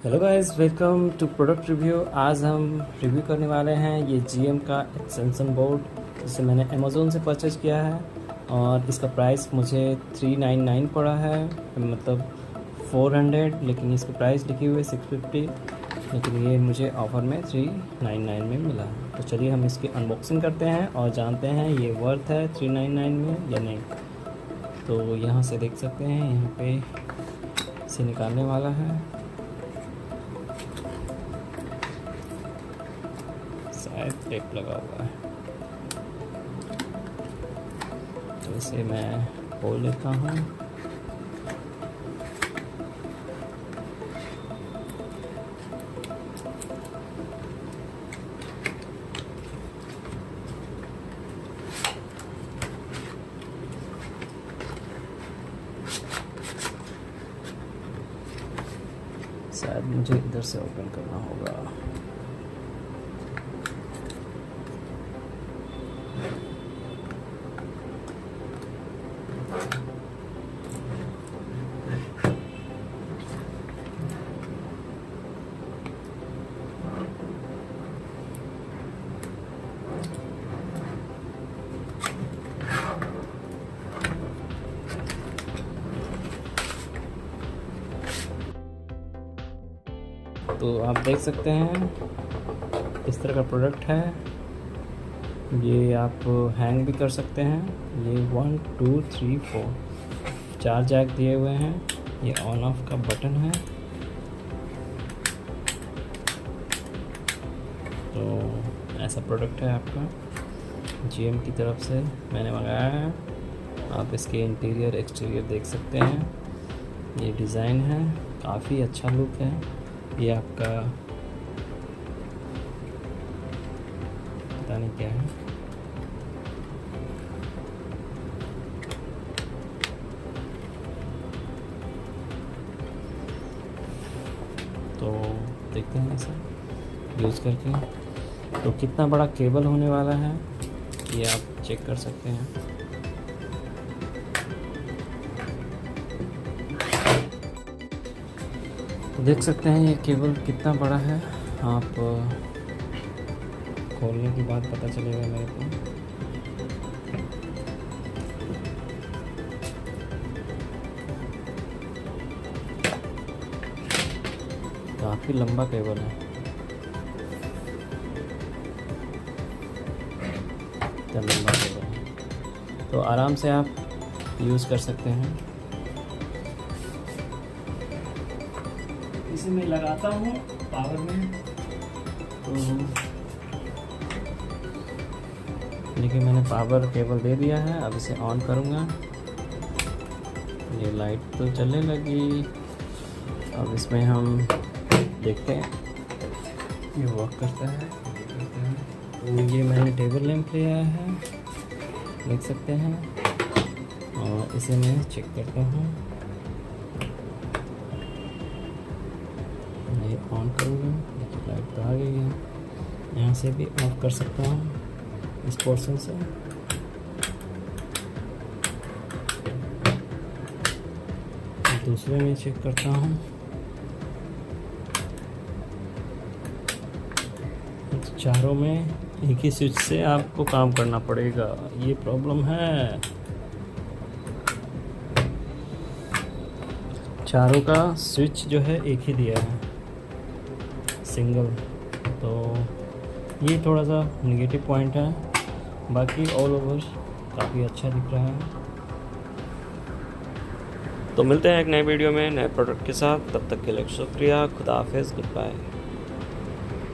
Hello guys, welcome to product review. आज हम review करने वाले हैं ये GM का एक्सटेंशन बोर्ड, जिसे मैंने अमेज़ोन से परचेज़ किया है और इसका प्राइस मुझे 399 पड़ा है, मतलब 400, लेकिन इसकी प्राइस लिखी हुई है 650, लेकिन ये मुझे ऑफ़र में 399 में मिला। तो चलिए हम इसकी अनबॉक्सिंग करते हैं और जानते हैं ये वर्थ है 399 में या नहीं। तो यहाँ से देख सकते हैं, यहाँ पे इसे निकालने वाला है, शायद टेप लगा हुआ है, तो इसे मैं खोल लेता हूँ। शायद मुझे इधर से ओपन करना होगा। तो आप देख सकते हैं इस तरह का प्रोडक्ट है। ये आप हैंग भी कर सकते हैं। ये 1 2 3 4 4 जैक दिए हुए हैं। ये ऑन ऑफ का बटन है। तो ऐसा प्रोडक्ट है आपका, GM की तरफ से मैंने मंगाया है। आप इसके इंटीरियर एक्सटीरियर देख सकते हैं। ये डिज़ाइन है, काफ़ी अच्छा लुक है। ये आपका पता नहीं क्या है। तो देखते हैं इसे यूज़ करके। तो कितना बड़ा केबल होने वाला है ये आप चेक कर सकते हैं। तो देख सकते हैं ये केबल कितना बड़ा है। आप खोलने के बाद पता चलेगा मेरे को। काफ़ी लंबा केबल है, इतना लंबा केबल है, तो आराम से आप यूज़ कर सकते हैं। इसे मैं लगाता हूँ पावर में, तो देखिए मैंने पावर केबल दे दिया है। अब इसे ऑन करूँगा, ये लाइट तो चलने लगी। अब इसमें हम देखते हैं ये वर्क करता है। तो ये मैंने टेबल लैंप लिया है, देख सकते हैं, और इसे मैं चेक करता हूँ। ये ऑन करूँगा, देखिए लाइट तो आ गई है। यहाँ से भी ऑफ कर सकता हूँ इस पोर्शन से। दूसरे में चेक करता हूँ। चारों में एक ही स्विच से आपको काम करना पड़ेगा, ये प्रॉब्लम है। चारों का स्विच जो है एक ही दिया है, सिंगल। तो ये थोड़ा सा नेगेटिव पॉइंट है, बाकी ऑल ओवर काफ़ी अच्छा दिख रहा है। तो मिलते हैं एक नए वीडियो में नए प्रोडक्ट के साथ। तब तक के लिए शुक्रिया, खुदा हाफिज़, गुड बाय।